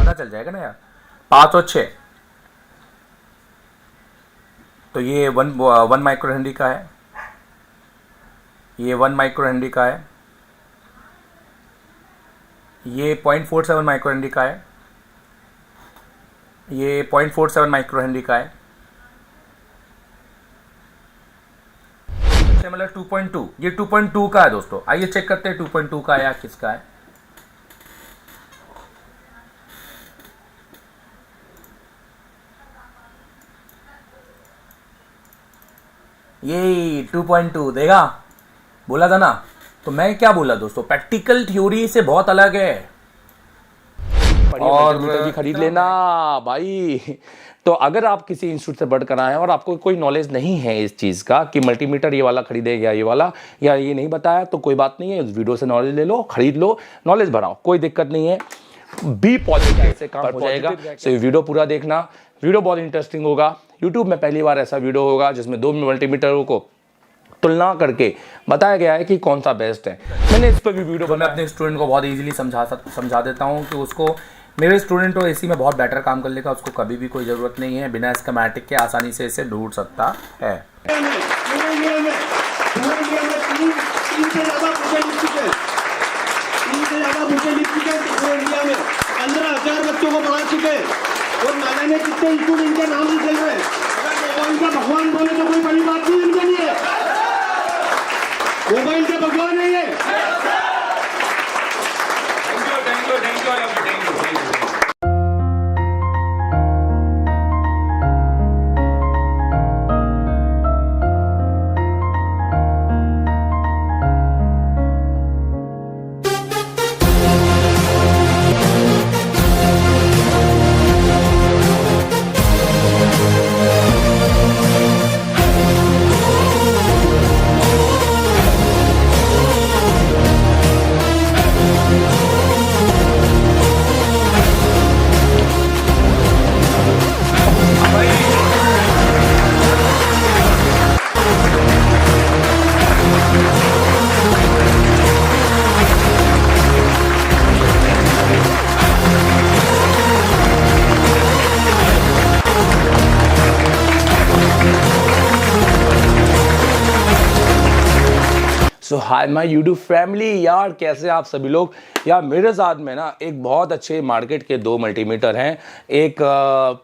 पता चल जाएगा ना यार। 506, तो ये वन माइक्रो हेनरी का है, ये 1 माइक्रो हेनरी का है, ये 0.47 माइक्रो हेनरी का है, ये 0.47 माइक्रो हेनरी का है, मतलब 2.2, ये 2.2 का है दोस्तों। आइए चेक करते हैं 2.2 का है या किसका है। ये 2.2 देगा, बोला था ना। तो मैं क्या बोला दोस्तों, प्रैक्टिकल थ्योरी से बहुत अलग है। और भी खरीद लेना भाई। तो अगर आप किसी इंस्टीट्यूट से पढ़कर आए हैं और आपको कोई नॉलेज नहीं है इस चीज़ का कि मल्टीमीटर ये वाला खरीदेगा ये वाला, या ये नहीं बताया, तो कोई बात नहीं है, इस वीडियो से नॉलेज ले लो, खरीद लो, नॉलेज बढ़ाओ, कोई दिक्कत नहीं है। बी पॉजिटिव से काम हो जाएगा। सो ये वीडियो पूरा देखना, वीडियो बहुत इंटरेस्टिंग होगा। यूट्यूब में पहली बार ऐसा वीडियो होगा जिसमें 2 मल्टीमीटरों को तुलना करके बताया गया है कि कौन सा बेस्ट है। मैंने इस पर भी वीडियो मैं अपने स्टूडेंट को बहुत इजीली समझा देता हूँ कि उसको, मेरे स्टूडेंट तो एसी में बहुत बेटर काम कर लेगा, उसको कभी भी कोई ज़रूरत नहीं है, बिना स्कीमेटिक के आसानी से इसे ढूंढ सकता है। बच्चों को पढ़ा चुके और नाना ने कितने स्कूल इनके नाम से चल रहे। मोबाइल का भगवान बोले तो कोई बड़ी बात नहीं इनके लिए। मोबाइल के भगवान है ये। सो हाय माय यूट्यूब फैमिली, यार कैसे आप सभी लोग। यार मेरे साथ में ना एक बहुत अच्छे मार्केट के 2 मल्टीमीटर हैं, एक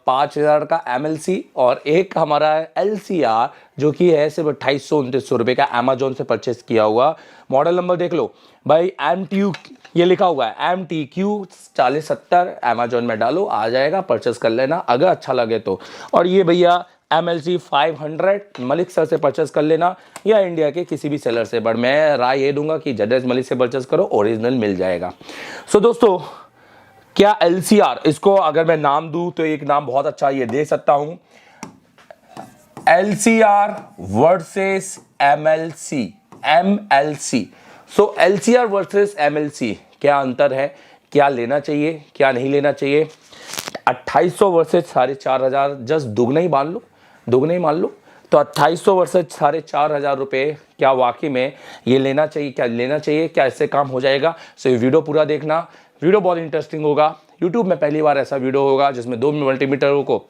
5000 का MLC और एक हमारा LCR जो कि है सिर्फ 2800-2900 रुपये का, अमेजोन से परचेस किया हुआ। मॉडल नंबर देख लो भाई, MTQ ये लिखा हुआ है, MTQ 4070। अमेजोन में डालो, आ जाएगा, परचेस कर लेना अगर अच्छा लगे तो। और ये भैया MLC 500 मलिक सर से परचेस कर लेना, या इंडिया के किसी भी सेलर से। बट मैं राय ये दूंगा कि जडेज मलिक से परचेस करो, ओरिजिनल मिल जाएगा। सो दोस्तों, क्या LCR, इसको अगर मैं नाम दूं तो एक नाम बहुत अच्छा ये दे सकता हूं, LCR वर्सेस MLC। सो LCR वर्सेस MLC, क्या अंतर है, क्या लेना चाहिए, क्या नहीं लेना चाहिए। 2800 वर्सेस 4500, जस्ट दुगना ही मान लो, दुगना ही मान लो। तो 2800 वर्सेस 4500 रुपये, क्या वाकई में ये लेना चाहिए, क्या लेना चाहिए, क्या इससे काम हो जाएगा। सो ये वीडियो पूरा देखना, वीडियो बहुत इंटरेस्टिंग होगा। यूट्यूब में पहली बार ऐसा वीडियो होगा जिसमें 2 मल्टीमीटरों को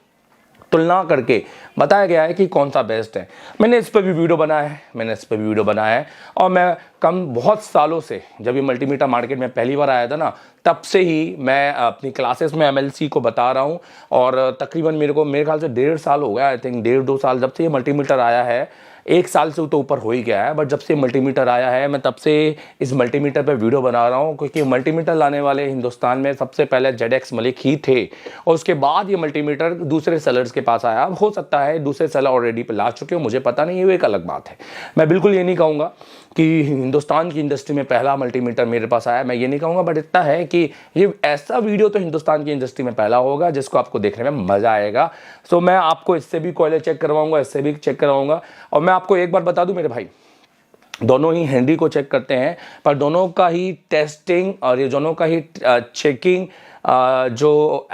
तुलना करके बताया गया है कि कौन सा बेस्ट है। मैंने इस पर भी वीडियो बनाया है, और मैं बहुत सालों से, जब ये मल्टीमीटर मार्केट में पहली बार आया था ना, तब से ही मैं अपनी क्लासेस में MLC को बता रहा हूँ। और तकरीबन मेरे ख्याल से 1.5 साल हो गया, आई थिंक 1.5-2 साल जब से ये मल्टीमीटर आया है। 1 साल से तो ऊपर हो ही गया है, बट जब से मल्टीमीटर आया है मैं तब से इस मल्टीमीटर पे वीडियो बना रहा हूँ, क्योंकि मल्टीमीटर लाने वाले हिंदुस्तान में सबसे पहले ZX मलिक ही थे, और उसके बाद ये मल्टीमीटर दूसरे सेलर्स के पास आया। अब हो सकता है दूसरे सेलर ऑलरेडी पे ला चुके हो, मुझे पता नहीं, ये एक अलग बात है। मैं बिल्कुल ये नहीं कहूँगा कि हिंदुस्तान की इंडस्ट्री में पहला मल्टीमीटर मेरे पास आया, मैं ये नहीं कहूँगा, बट इतना है कि ये ऐसा वीडियो तो हिंदुस्तान की इंडस्ट्री में पहला होगा जिसको आपको देखने में मज़ा आएगा। सो मैं आपको इससे भी कॉइलें चेक करवाऊँगा, इससे भी चेक करवाऊँगा। और मैं आपको एक बार बता दूँ मेरे भाई, दोनों ही हेनरी को चेक करते हैं, पर दोनों का ही टेस्टिंग और ये दोनों का ही चेकिंग जो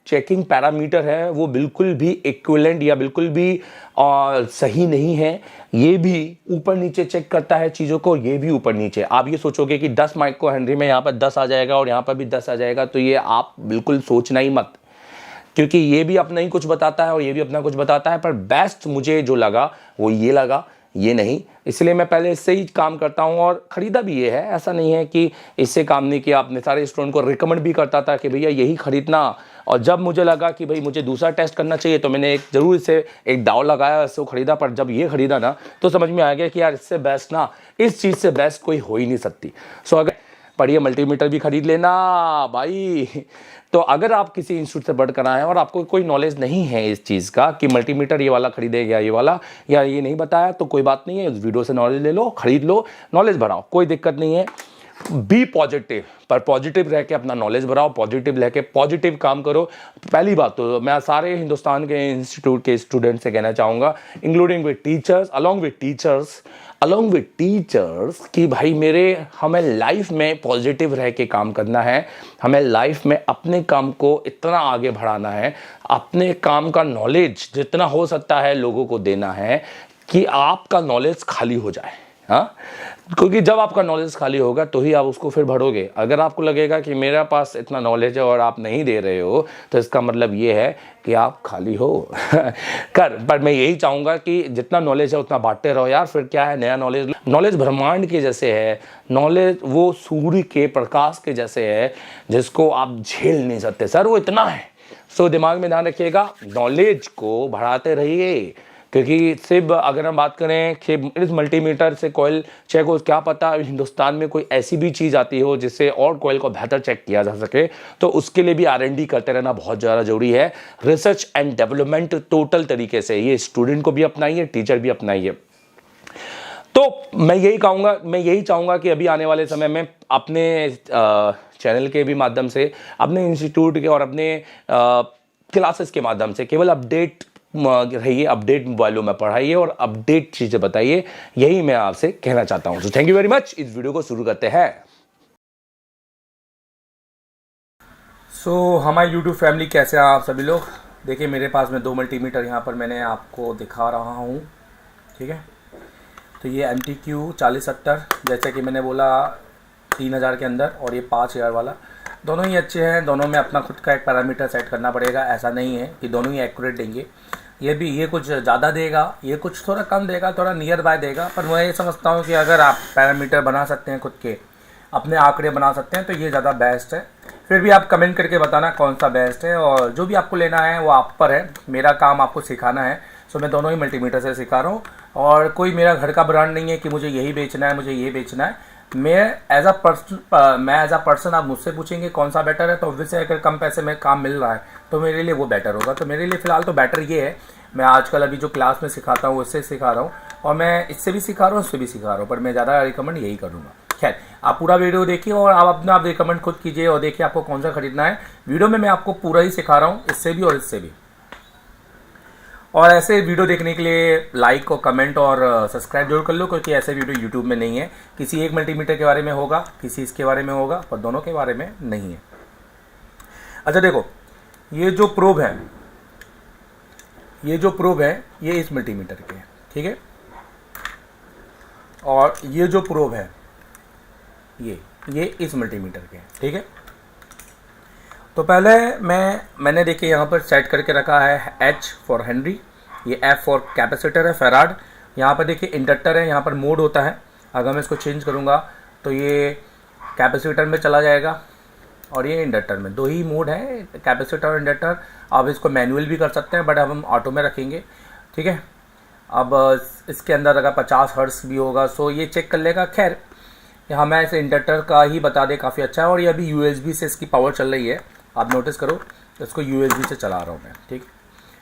चेकिंग पैरामीटर है वो बिल्कुल भी इक्विवेलेंट या बिल्कुल भी सही नहीं है। ये भी ऊपर नीचे चेक करता है चीज़ों को, ये भी ऊपर नीचे। आप ये सोचोगे कि 10 माइक्रो हेनरी में यहाँ पर 10 आ जाएगा और यहाँ पर भी 10 आ जाएगा, तो ये आप बिल्कुल सोचना ही मत, क्योंकि ये भी अपना ही कुछ बताता है और ये भी अपना कुछ बताता है। पर बेस्ट मुझे जो लगा वो ये लगा, ये नहीं। इसलिए मैं पहले इससे ही काम करता हूँ और ख़रीदा भी ये है। ऐसा नहीं है कि इससे काम नहीं किया। अपने सारे स्टूडेंट को रिकमेंड भी करता था कि भैया यही ख़रीदना। और जब मुझे लगा कि भाई मुझे दूसरा टेस्ट करना चाहिए तो मैंने एक ज़रूर इसे एक दाव लगाया, इसको ख़रीदा। पर जब ये ख़रीदा ना तो समझ में आ गया कि यार इससे बेस्ट ना, इस चीज़ से बेस्ट कोई हो ही नहीं सकती। सो अगर पढ़िए मल्टीमीटर भी खरीद लेना भाई। तो अगर आप किसी इंस्टीट्यूट से पढ़ कर आए हैं और आपको कोई नॉलेज नहीं है इस चीज़ का कि मल्टीमीटर ये वाला खरीदेगा ये वाला, या ये नहीं बताया, तो कोई बात नहीं है, इस वीडियो से नॉलेज ले लो, खरीद लो, नॉलेज बढ़ाओ, कोई दिक्कत नहीं है। बी पॉजिटिव, पर पॉजिटिव रह के अपना नॉलेज बढ़ाओ, पॉजिटिव रह के पॉजिटिव काम करो। पहली बात तो मैं सारे हिंदुस्तान के इंस्टीट्यूट के स्टूडेंट से कहना चाहूँगा, including with teachers, along with teachers कि भाई हमें लाइफ में पॉजिटिव रह के काम करना है। हमें लाइफ में अपने काम को इतना आगे बढ़ाना है, अपने काम का नॉलेज जितना हो सकता है लोगों को देना है कि आपका नॉलेज खाली हो जाए। हाँ, क्योंकि जब आपका नॉलेज खाली होगा तो ही आप उसको फिर बढ़ोगे। अगर आपको लगेगा कि मेरे पास इतना नॉलेज है और आप नहीं दे रहे हो, तो इसका मतलब ये है कि आप खाली हो। पर मैं यही चाहूँगा कि जितना नॉलेज है उतना बांटते रहो यार। फिर क्या है, नया नॉलेज ब्रह्मांड के जैसे है। नॉलेज वो सूर्य के प्रकाश के जैसे है जिसको आप झेल नहीं सकते सर, वो इतना है। सो दिमाग में ध्यान रखिएगा, नॉलेज को बढ़ाते रहिए। क्योंकि सिर्फ अगर हम बात करें कि इस मल्टीमीटर से कॉइल चेक हो, क्या पता हिंदुस्तान में कोई ऐसी भी चीज़ आती हो जिससे और कॉइल को बेहतर चेक किया जा सके, तो उसके लिए भी R&D करते रहना बहुत ज़्यादा ज़रूरी है। रिसर्च एंड डेवलपमेंट टोटल तरीके से ये स्टूडेंट को भी अपनाइए, टीचर भी अपनाइए। तो मैं यही चाहूँगा कि अभी आने वाले समय में अपने चैनल के भी माध्यम से, अपने इंस्टीट्यूट के और अपने क्लासेस के माध्यम से केवल अपडेट रहिए, अपडेट मोबाइलों में पढ़ाइए और अपडेट चीज़ें बताइए। यही मैं आपसे कहना चाहता हूँ। तो थैंक यू वेरी मच। इस वीडियो को शुरू करते हैं। हमारी यूट्यूब फैमिली कैसे हैं आप सभी लोग। देखिए मेरे पास में 2 मल्टीमीटर यहाँ पर मैंने आपको दिखा रहा हूँ, ठीक है। तो ये MTQ 4070, जैसे कि मैंने बोला 3000 के अंदर, और ये 5000 वाला, दोनों ही अच्छे हैं। दोनों में अपना खुद का एक पैरामीटर सेट करना पड़ेगा। ऐसा नहीं है कि दोनों ही एक्यूरेट देंगे। ये कुछ ज़्यादा देगा, ये कुछ थोड़ा कम देगा, थोड़ा नियर बाय देगा। पर मैं ये समझता हूँ कि अगर आप पैरामीटर बना सकते हैं, खुद के अपने आंकड़े बना सकते हैं, तो ये ज़्यादा बेस्ट है। फिर भी आप कमेंट करके बताना कौन सा बेस्ट है, और जो भी आपको लेना है वो आप पर है। मेरा काम आपको सिखाना है। सो मैं दोनों ही मल्टीमीटर से सिखा रहा हूँ, और कोई मेरा घर का ब्रांड नहीं है कि मुझे यही बेचना है, मुझे ये बेचना है। मैं एज अ पर्सन आप मुझसे पूछेंगे कौन सा बेटर है, तो ऑब्वियसली अगर कम पैसे में काम मिल रहा है तो मेरे लिए वो बेटर होगा। तो मेरे लिए फ़िलहाल तो बेटर ये है। मैं आजकल अभी जो क्लास में सिखाता हूँ उससे सिखा रहा हूँ, और मैं इससे भी सिखा रहा हूँ, उससे भी सिखा रहा हूँ, पर मैं ज़्यादा रिकमेंड यही करूँगा। खैर, आप पूरा वीडियो देखिए और आप रिकमेंड खुद कीजिए और देखिए आपको कौन सा खरीदना है। वीडियो में मैं आपको पूरा ही सिखा रहा हूँ, इससे भी और इससे भी। और ऐसे वीडियो देखने के लिए लाइक और कमेंट और सब्सक्राइब जरूर कर लो, क्योंकि ऐसे वीडियो यूट्यूब में नहीं है। किसी एक मल्टीमीटर के बारे में होगा, किसी इसके बारे में होगा, पर दोनों के बारे में नहीं है। अच्छा देखो, ये जो प्रोब है ये इस मल्टीमीटर के है, ठीक है। और ये जो प्रोब है ये इस मल्टीमीटर के, ठीक है। तो पहले मैंने देखिए यहाँ पर सेट करके रखा है H फॉर हेनरी, ये F फॉर कैपेसिटर है, फेराड। यहाँ पर देखिए इंडक्टर है, यहाँ पर मोड होता है। अगर मैं इसको चेंज करूँगा तो ये कैपेसिटर में चला जाएगा और ये इंडक्टर में। 2 ही मोड है, कैपेसिटर और इंडक्टर। आप इसको मैनुअल भी कर सकते हैं, बट अब हम ऑटो में रखेंगे, ठीक है। अब इसके अंदर अगर 50 हर्ट्ज भी होगा सो ये चेक कर लेगा। खैर, हमें इस इंडक्टर का ही बता दे, काफ़ी अच्छा है। और ये अभी USB से इसकी पावर चल रही है, आप नोटिस करो। इसको USB से चला रहा हूँ मैं, ठीक।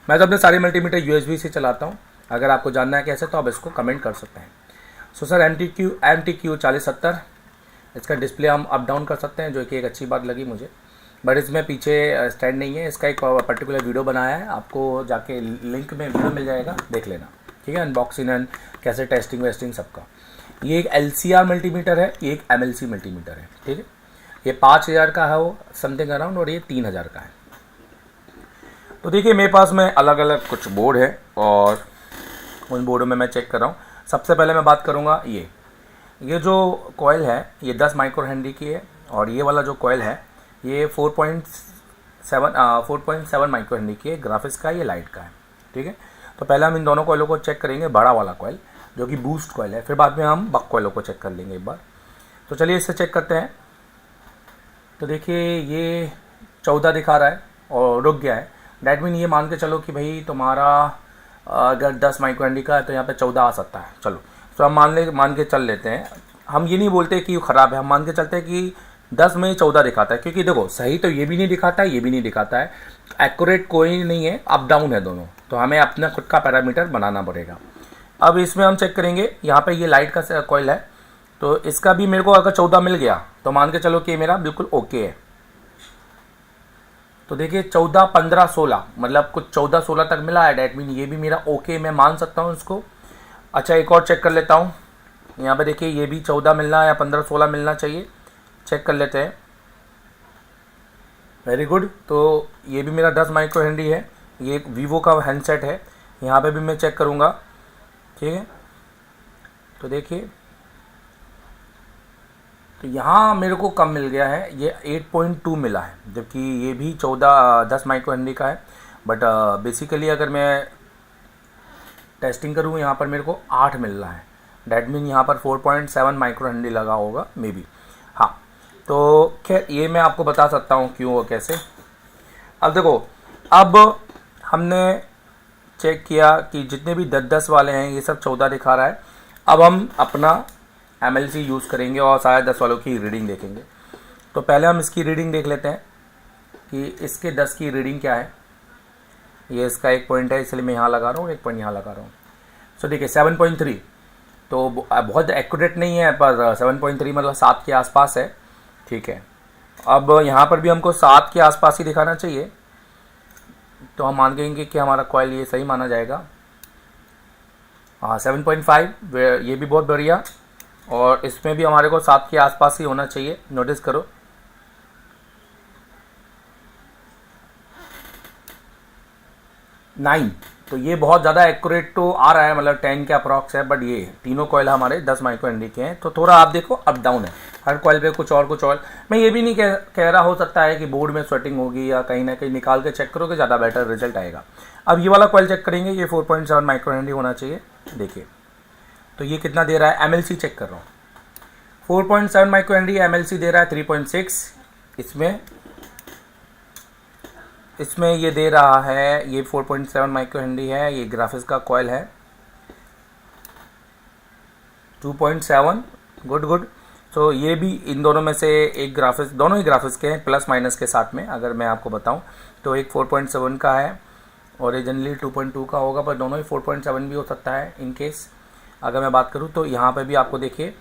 मैं तो अपने सारे मल्टीमीटर USB से चलाता हूँ। अगर आपको जानना है कैसे, तो आप इसको कमेंट कर सकते हैं। सो सर MTQ 4070, इसका डिस्प्ले हम अप डाउन कर सकते हैं, जो कि एक अच्छी बात लगी मुझे। बट इसमें पीछे स्टैंड नहीं है। इसका एक पर्टिकुलर वीडियो बनाया है, आपको जाके लिंक में वीडियो मिल जाएगा, देख लेना, ठीक है। अनबॉक्सिंग एंड कैसे टेस्टिंग वेस्टिंग सबका। ये एक LCR मल्टीमीटर है, ये एक MLC मल्टीमीटर है, ठीक है। ये 5000 का है वो समथिंग अराउंड, और ये 3000 का है। तो देखिए मेरे पास में अलग अलग कुछ बोर्ड है और उन बोर्डों में मैं चेक कर रहा हूँ। सबसे पहले मैं बात करूँगा ये जो कॉइल है ये 10 माइक्रो हेनरी की है और ये वाला जो कॉइल है ये 4.7 माइक्रो हेनरी की है, ग्राफिक्स का, ये लाइट का है। ठीक है, तो पहले हम इन दोनों कॉइलों को चेक करेंगे, बड़ा वाला कॉइल जो कि बूस्ट कॉइल है, फिर बाद में हम बक कॉइलों को चेक कर लेंगे एक बार। तो चलिए इससे चेक करते हैं। तो देखिए ये 14 दिखा रहा है और रुक गया है। डैट मीन ये मान के चलो कि भाई तुम्हारा अगर 10 माइक्रो हेनरी का है तो यहाँ पे 14 आ सकता है। चलो तो हम मान के चल लेते हैं। हम ये नहीं बोलते कि ये ख़राब है, हम मान के चलते हैं कि 10 में 14 दिखाता है, क्योंकि देखो सही तो ये भी नहीं दिखाता है, ये भी नहीं दिखाता है, एक्यूरेट कोई नहीं है, अप डाउन है दोनों, तो हमें अपना खुद का पैरामीटर बनाना पड़ेगा। अब इसमें हम चेक करेंगे, यहाँ पे ये लाइट का कॉइल है तो इसका भी मेरे को अगर 14 मिल गया तो मान के चलो कि मेरा बिल्कुल ओके है। तो देखिए 14, 15, 16 मतलब कुछ 14, 16 तक मिला है, डैट मीन ये भी मेरा ओके, मैं मान सकता हूँ इसको। अच्छा एक और चेक कर लेता हूँ, यहाँ पे देखिए ये भी 14 मिलना या 15, 16 मिलना चाहिए, चेक कर लेते हैं। वेरी गुड, तो ये भी मेरा 10 माइक्रो हेनरी है, ये एक वीवो का हैंडसेट है, यहाँ पे भी मैं चेक करूँगा। ठीक है, तो देखिए तो यहाँ मेरे को कम मिल गया है, ये 8.2 मिला है, जबकि ये भी 10 माइक्रो हेनरी का है। बट बेसिकली अगर मैं टेस्टिंग करूँ यहाँ पर मेरे को 8 मिल रहा है, डैट मीन यहाँ पर 4.7 माइक्रो हेनरी लगा होगा मे बी। हाँ, तो खैर ये मैं आपको बता सकता हूँ क्यों और कैसे। अब देखो, अब हमने चेक किया कि जितने भी 10-10 वाले हैं ये सब 14 दिखा रहा है। अब हम अपना MLC यूज़ करेंगे और सारे 10 वालों की रीडिंग देखेंगे। तो पहले हम इसकी रीडिंग देख लेते हैं कि इसके 10 की रीडिंग क्या है। ये इसका 1 पॉइंट है, इसलिए मैं यहाँ लगा रहा हूँ, 1 पॉइंट यहाँ लगा रहा हूँ। सो देखिए 7.3 तो बहुत एक्यूरेट नहीं है, पर 7.3 मतलब 7 के आसपास है। ठीक है, अब यहाँ पर भी हमको 7 के आसपास ही दिखाना चाहिए, तो हम मान लेंगे कि हमारा कॉइल ये सही माना जाएगा। हाँ 7.5 ये भी बहुत बढ़िया, और इसमें भी हमारे को 7 के आसपास ही होना चाहिए। नोटिस करो 9, तो ये बहुत ज़्यादा एक्यूरेट तो आ रहा है, मतलब 10 के अप्रॉक्स है। बट ये तीनों कॉइल हमारे 10 माइक्रो हेनरी के हैं, तो थोड़ा आप देखो अप डाउन है, हर कॉइल पे कुछ और। मैं ये भी नहीं कह रहा, हो सकता है कि बोर्ड में स्वेटिंग होगी या कहीं ना कहीं निकाल के चेक करोगे ज़्यादा बेटर रिजल्ट आएगा। अब ये वाला कॉइल चेक करेंगे, ये 4.7 माइक्रो हेनरी होना चाहिए। देखिए तो ये कितना दे रहा है, MLC चेक कर रहा हूँ, 4.7 माइक्रो हेनरी, MLC दे रहा है 3.6। इसमें ये दे रहा है, ये 4.7 माइक्रो हेनरी है, ये ग्राफिक्स का कॉइल है 2.7। गुड। तो ये भी इन दोनों में से एक ग्राफिक्स, दोनों ही ग्राफिक्स के हैं प्लस माइनस के साथ में। अगर मैं आपको बताऊं तो एक 4.7 का है, ओरिजिनली 2.2 का होगा, पर दोनों ही 4.7 भी हो सकता है इन केस। अगर मैं बात करूं तो यहाँ पे भी आपको देखिए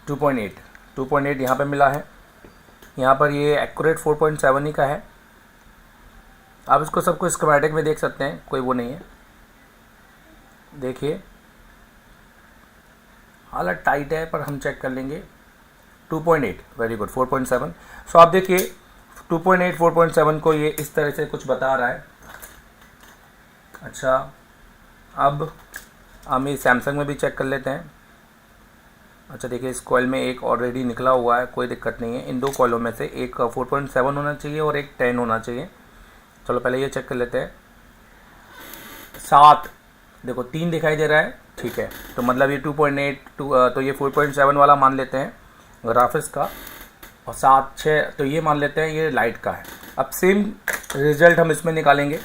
2.8 यहाँ पे मिला है, यहाँ पर ये एक्यूरेट 4.7 ही का है। आप इसको सबको स्कीमेटिक में देख सकते हैं, कोई वो नहीं है। देखिए हालत टाइट है, पर हम चेक कर लेंगे। 2.8 वेरी गुड, 4.7। सो आप देखिए 2.8 4.7 को ये इस तरह से कुछ बता रहा है। अच्छा, अब हम ये सैमसंग में भी चेक कर लेते हैं। अच्छा देखिए इस कॉइल में एक ऑलरेडी निकला हुआ है, कोई दिक्कत नहीं है। इन दो कॉइलों में से एक 4.7 होना चाहिए और एक 10 होना चाहिए। चलो पहले ये चेक कर लेते हैं। 7 देखो 3 दिखाई दे रहा है, ठीक है, तो मतलब ये 2.8 तो ये 4.7 वाला मान लेते हैं ग्राफिक्स का, और 7 6 तो ये मान लेते हैं ये लाइट का है। अब सेम रिजल्ट हम इसमें निकालेंगे,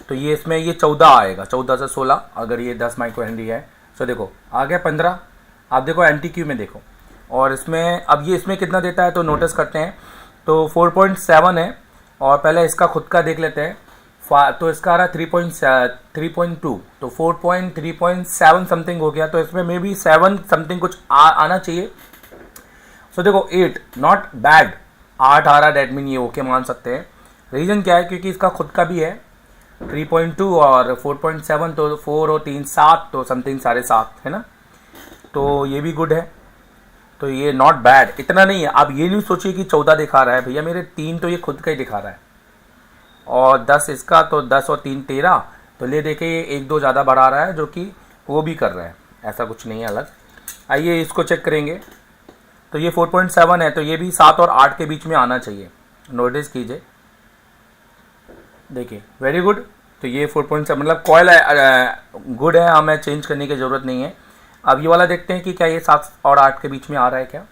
तो ये इसमें ये 14 आएगा, 14 से 16 अगर ये 10 माइक्रो हेनरी है। तो देखो आ गया 15। आप देखो MTQ में देखो, और इसमें अब ये इसमें कितना देता है तो नोटिस करते हैं। तो 4.7 है, और पहले इसका खुद का देख लेते हैं। तो इसका आ रहा 3.2, तो 3.7 समथिंग हो गया, तो इसमें मे बी 7 समथिंग कुछ आना चाहिए। सो देखो 8 नॉट बैड, 8 आ रहा, डेट मीन ये ओके मान सकते हैं। रीज़न क्या है, क्योंकि इसका खुद का भी है 3.2 और 4.7, तो 4 और 3 7, तो समथिंग 7.5 है ना, तो ये भी गुड है। तो ये नॉट बैड, इतना नहीं है। आप ये नहीं सोचिए कि 14 दिखा रहा है, भैया मेरे 3 तो ये खुद का ही दिखा रहा है। और 10 इसका, तो 10 और 3 13। तो ले देखिए ये 1 2 ज़्यादा बढ़ा रहा है, जो कि वो भी कर रहा है, ऐसा कुछ नहीं है अलग। आइए इसको चेक करेंगे। तो ये 4.7 है, तो ये भी 7 और 8 के बीच में आना चाहिए। नोटिस कीजिए, देखिए वेरी गुड। तो ये 4.7 मतलब कॉयल गुड है, हमें चेंज करने की ज़रूरत नहीं है। अब ये वाला देखते हैं कि क्या ये 7 और 8 के बीच में आ रहा है क्या।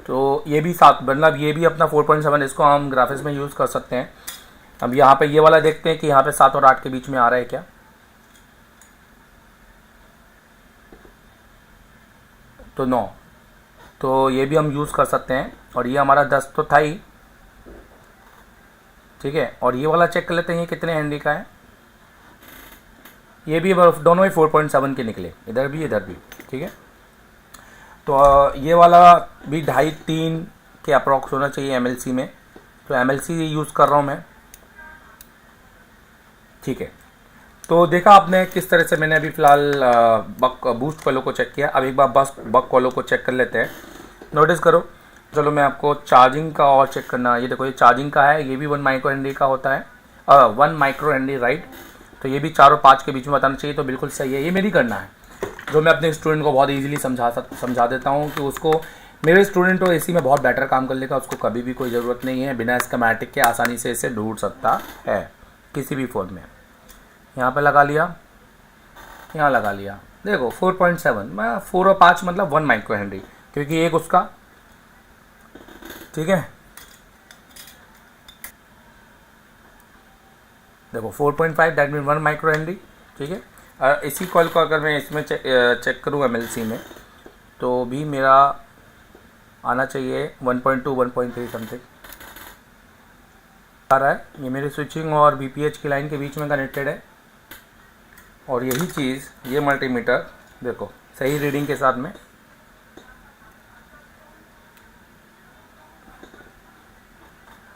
तो ये भी 7, मतलब ये भी अपना 4.7, इसको हम ग्राफिक्स में यूज़ कर सकते हैं। अब यहाँ पे ये वाला देखते हैं कि यहाँ पे 7 और 8 के बीच में आ रहा है क्या। तो 9, तो ये भी हम यूज़ कर सकते हैं। और ये हमारा 10 तो था ही, ठीक है। और ये वाला चेक कर लेते हैं ये कितने हेनरी का है। ये भी दोनों ही 4.7 के निकले, इधर भी इधर भी, ठीक है। तो ये वाला भी 2.5-3 के अप्रॉक्स होना चाहिए MLC में। तो MLC यूज़ कर रहा हूँ मैं, ठीक है। तो देखा आपने किस तरह से मैंने अभी फ़िलहाल बक बूस्ट कॉइलों को चेक किया। अब एक बार बस बक कॉइलों को चेक कर लेते हैं। नोटिस करो, चलो मैं आपको चार्जिंग का और चेक करना। ये देखो, ये चार्जिंग का है, ये भी 1 माइक्रो हेनरी का होता है, 1 माइक्रो हेनरी, राइट। तो ये भी 4 और 5 के बीच में बताना चाहिए, तो बिल्कुल सही है। ये मेरी करना है, जो मैं अपने स्टूडेंट को बहुत ईजिली समझा देता हूँ कि उसको, मेरे स्टूडेंट तो इसी में बहुत बेटर काम कर लेगा, उसको कभी भी कोई ज़रूरत नहीं है, बिना स्कीमेटिक के आसानी से इसे ढूंढ सकता है किसी भी फोन में। यहाँ पे लगा लिया, यहाँ लगा लिया, देखो 4.7, मैं 4 और 5 मतलब 1 माइक्रो हेनरी, क्योंकि एक उसका, ठीक है। देखो 4.5 दैट मीन 1 माइक्रो हेनरी, ठीक है। इसी कॉइल को अगर मैं इसमें चेक करूँ MLC में, तो भी मेरा आना चाहिए 1.2 1.3 समथिंग आ रहा है। ये मेरी स्विचिंग और BPH की लाइन के बीच में कनेक्टेड है। और यही चीज़, ये मल्टीमीटर देखो सही रीडिंग के साथ में,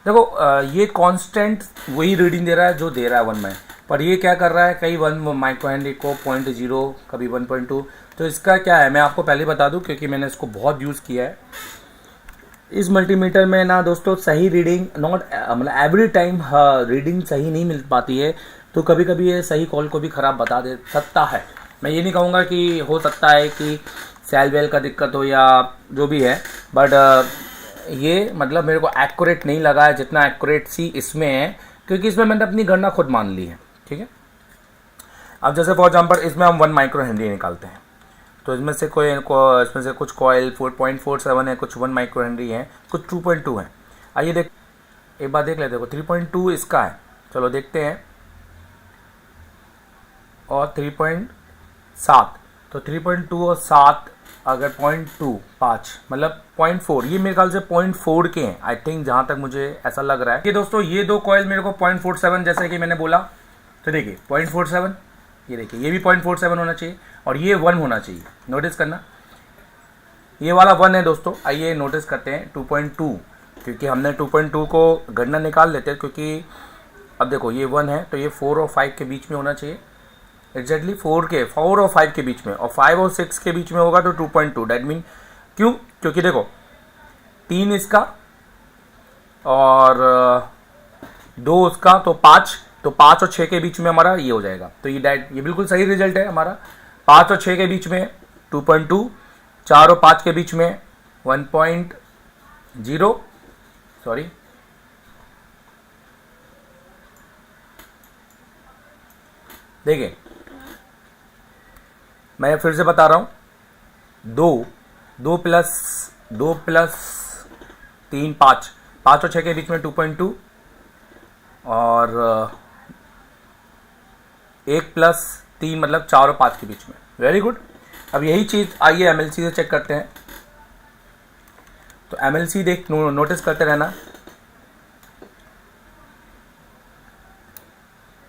देखो ये कांस्टेंट वही रीडिंग दे रहा है जो दे रहा है 1 में, पर ये क्या कर रहा है, कई 1 माइक्रो हेनरी को 0.0, कभी 1.2। तो इसका क्या है, मैं आपको पहले बता दूं, क्योंकि मैंने इसको बहुत यूज़ किया है। इस मल्टीमीटर में ना दोस्तों सही रीडिंग मतलब एवरी टाइम रीडिंग सही नहीं मिल पाती है। तो कभी कभी ये सही कॉल को भी ख़राब बता दे सकता है। मैं ये नहीं कहूँगा कि हो सकता है कि सेल वेल का दिक्कत हो या जो भी है, बट ये मतलब मेरे को एक्यूरेट नहीं लगा है जितना एक्यूरेसी इसमें है, क्योंकि इसमें मैंने अपनी गणना खुद मान ली है, ठीक है। अब जैसे फॉर एग्जांपल इसमें हम 1 माइक्रो हेनरी निकालते हैं, तो इसमें से इसमें से कुछ कॉइल 4.47 है, कुछ 1 माइक्रो हेनरी है, कुछ 2.2 है। आइए एक बार देख लेते हैं। 3.2 इसका है, चलो देखते हैं। और 3.7, तो 3.2 और 7 अगर 0.2 5 मतलब 0.4, ये मेरे ख्याल से 0.4 के हैं आई थिंक, जहाँ तक मुझे ऐसा लग रहा है। ये दोस्तों ये दो कॉइल मेरे को 0.47 जैसे कि मैंने बोला, तो देखिए 0.47, ये देखिए ये भी 0.47 होना चाहिए और ये 1 होना चाहिए। नोटिस करना, ये वाला 1 है दोस्तों। आइए नोटिस करते हैं 2.2, क्योंकि हमने 2.2 को गणना निकाल लेते हैं, क्योंकि अब देखो ये 1 है, तो ये 4 और 5 के बीच में होना चाहिए, एग्जैक्टली 4 और 5 के बीच में, और 5 और 6 के बीच में होगा तो 2.2। डैट मीन क्यों, क्योंकि देखो 3 इसका और 2 उसका, तो 5, तो 5 और 6 के बीच में हमारा ये हो जाएगा। तो ये बिल्कुल सही रिजल्ट है हमारा। 5 और 6 के बीच में 2.2, 4 और 5 के बीच में 1.0, सॉरी देखिए मैं फिर से बता रहा हूँ, 2 प्लस 3 5 और 6 के बीच में 2.2 और 1 प्लस 3 मतलब 4 और 5 के बीच में। Very good. अब यही चीज़ आइए MLC से चेक करते हैं। तो MLC नोटिस करते रहना।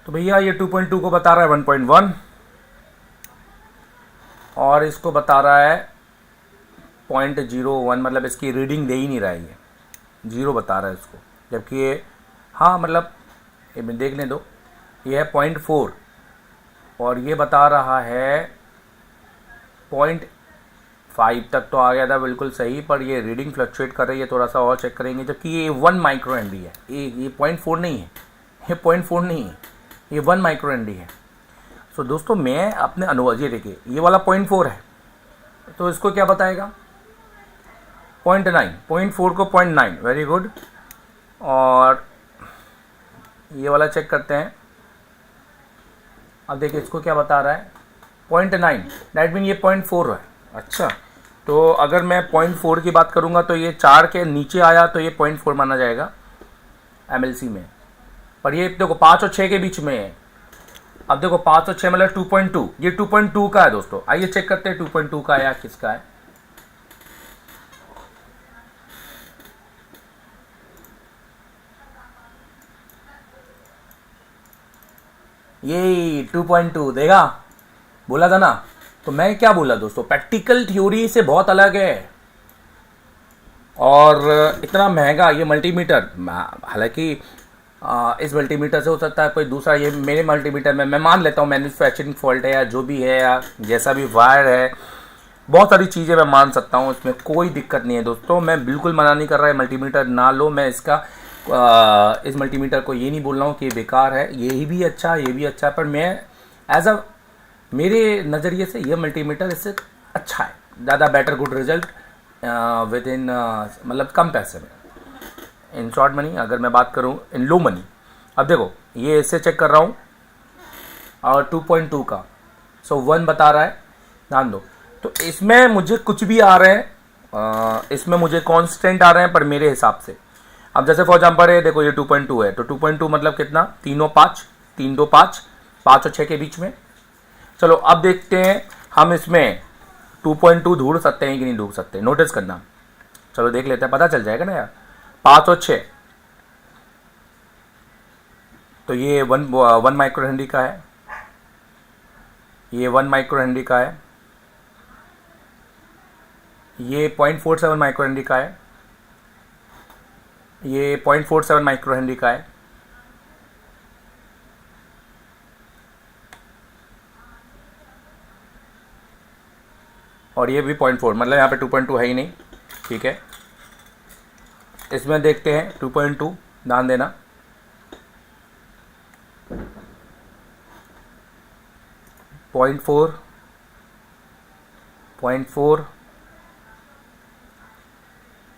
तो भैया ये 2.2 को बता रहा है 1.1 और इसको बता रहा है 0.01, मतलब इसकी रीडिंग दे ही नहीं रहा है, ये 0 बता रहा है इसको, जबकि ये हाँ मतलब ये मैं देखने दो, ये है 0.4 और ये बता रहा है 5 तक तो आ गया था बिल्कुल सही, पर ये रीडिंग फ्लक्चुएट कर रही है, थोड़ा सा और चेक करेंगे। जबकि ये 1 माइक्रो एनडी है, ये 0.4 नहीं है, ये 0.4 नहीं है, ये 1 माइक्रो एनडी है। सो दोस्तों मैं अपने अनुभव, ये देखिए ये वाला 0.4 है, तो इसको क्या बताएगा 0.9, 0.4 को 0.9, वेरी गुड। और ये वाला चेक करते हैं, अब देखिए इसको क्या बता रहा है 0.9, डैट मीन ये 0.4 है। अच्छा, तो अगर मैं 0.4 की बात करूंगा तो ये 4 के नीचे आया तो ये 0.4 माना जाएगा MLC में। पर ये देखो 5 और 6 के बीच में है। अब देखो 5 और 6 मतलब 2.2, ये 2.2 का है दोस्तों। आइए चेक करते हैं 2.2 का है या किसका है। ये 2.2 देगा, बोला था ना। तो मैं क्या बोला दोस्तों, प्रैक्टिकल थ्योरी से बहुत अलग है। और इतना महंगा ये मल्टीमीटर, हालांकि इस मल्टीमीटर से हो सकता है कोई दूसरा, ये मेरे मल्टीमीटर में मैं मान लेता हूँ मैन्युफैक्चरिंग फॉल्ट है या जो भी है या जैसा भी वायर है, बहुत सारी चीज़ें मैं मान सकता हूँ, इसमें कोई दिक्कत नहीं है दोस्तों। मैं बिल्कुल मना नहीं कर रहा है मल्टीमीटर ना लो, मैं इसका इस मल्टीमीटर को ये नहीं बोल रहा हूँ कि बेकार है, ये भी अच्छा है, ये भी अच्छा है, पर मैं एज अ मेरे नज़रिए से ये मल्टीमीटर इससे अच्छा है, ज़्यादा better good result with in मतलब कम पैसे में, इन शॉर्ट मनी अगर मैं बात करूँ, इन लो मनी। अब देखो ये इससे चेक कर रहा हूँ और 2.2 का, सो 1 बता रहा है, ध्यान दो। तो इसमें मुझे कुछ भी आ रहे हैं, इसमें मुझे कांस्टेंट आ रहे हैं, पर मेरे हिसाब से अब जैसे फॉर एग्जाम्पल है, देखो ये 2.2 है, तो 2.2 मतलब कितना, 3 और 5, 3 2 5, 5 और 6 के बीच में। चलो अब देखते हैं हम इसमें 2.2 ढूंढ सकते हैं कि नहीं ढूंढ सकते, नोटिस करना। चलो देख लेते हैं, पता चल जाएगा ना यार। 5 और 6, तो ये 1 माइक्रो हेनरी का है, ये 1 माइक्रो हेनरी का है, ये 0.47 माइक्रो हेनरी का है, ये 0.47 माइक्रो हेनरी का है, और ये भी 0.4, मतलब यहाँ पे 2.2 है ही नहीं, ठीक है। इसमें देखते हैं 2.2, ध्यान देना, point four, 0.4,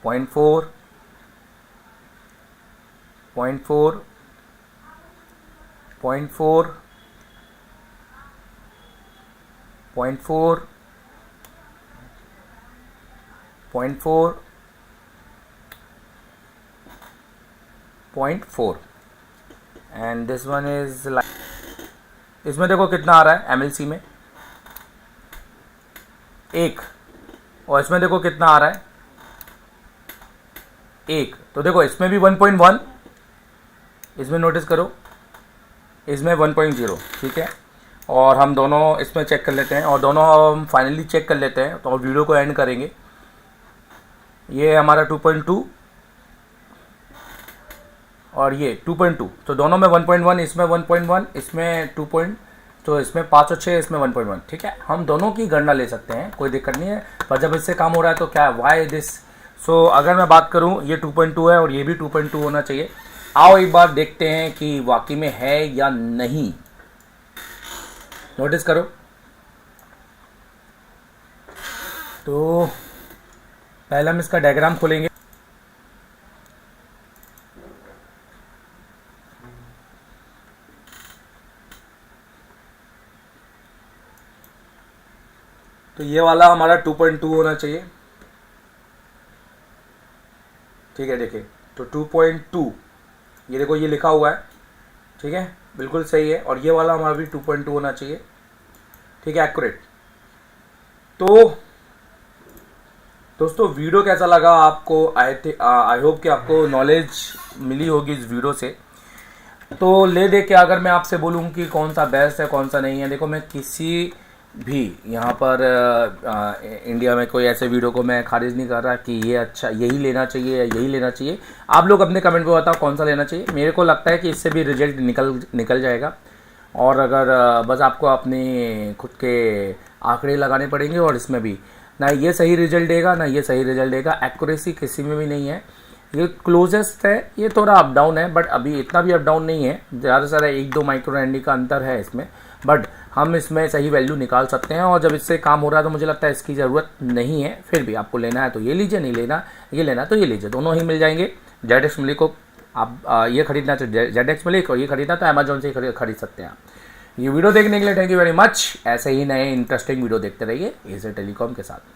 0.4, 0.4, 0.4, 0.4, 0.4, 0.4 and this one is like, इसमें देखो कितना आ रहा है MLC में 1, और इसमें देखो कितना आ रहा है 1। तो देखो इसमें भी 1.1, इसमें नोटिस करो, इसमें 1.0, ठीक है। और हम दोनों इसमें चेक कर लेते हैं, और दोनों हम फाइनली चेक कर लेते हैं, तो वीडियो को एंड करेंगे। ये हमारा 2.2 और ये 2.2, तो दोनों में 1.1, इसमें 1.1, इसमें 2. तो इसमें 5 और 6, इसमें 1.1, ठीक है। हम दोनों की गणना ले सकते हैं, कोई दिक्कत नहीं है, पर जब इससे काम हो रहा है तो क्या, वाई दिस। सो अगर मैं बात करूं, ये 2.2 है और ये भी 2.2 होना चाहिए। आओ एक बार देखते हैं कि वाकई में है या नहीं, नोटिस करो। तो पहले हम इसका डायग्राम खोलेंगे। तो ये वाला हमारा 2.2 होना चाहिए, ठीक है। देखिए तो 2.2, ये देखो ये लिखा हुआ है, ठीक है, बिल्कुल सही है। और ये वाला हमारा भी 2.2 होना चाहिए, ठीक है, एक्यूरेट। तो दोस्तों वीडियो कैसा लगा आपको, आई होप कि आपको नॉलेज मिली होगी इस वीडियो से। तो ले दे के अगर मैं आपसे बोलूँ कि कौन सा बेस्ट है कौन सा नहीं है, देखो मैं किसी भी यहाँ पर इंडिया में कोई ऐसे वीडियो को मैं खारिज नहीं कर रहा कि ये अच्छा, यही लेना चाहिए या यही लेना चाहिए। आप लोग अपने कमेंट में बताओ कौन सा लेना चाहिए। मेरे को लगता है कि इससे भी रिजल्ट निकल जाएगा, और अगर बस आपको अपने खुद के आंकड़े लगाने पड़ेंगे और इसमें भी ना ये सही रिजल्ट देगा ना ये सही रिजल्ट देगा, एक्यूरेसी किसी में भी नहीं है। ये क्लोजेस्ट है, ये थोड़ा अप डाउन है बट अभी इतना भी अप डाउन नहीं है, ज़्यादा से ज़्यादा 1-2 माइक्रो एनडी का अंतर है इसमें, बट हम इसमें सही वैल्यू निकाल सकते हैं। और जब इससे काम हो रहा है तो मुझे लगता है इसकी ज़रूरत नहीं है। फिर भी आपको लेना है तो ये लीजिए, नहीं लेना ये लेना तो ये लीजिए, दोनों ही मिल जाएंगे। ZX मिली को आप ये खरीदना तो ZX मिली को, ये खरीदना तो अमेजोन से ही खरीद सकते हैं आप। ये वीडियो देखने के लिए थैंक यू वेरी मच। ऐसे ही नए इंटरेस्टिंग वीडियो देखते रहिए एशिया टेलीकॉम के साथ।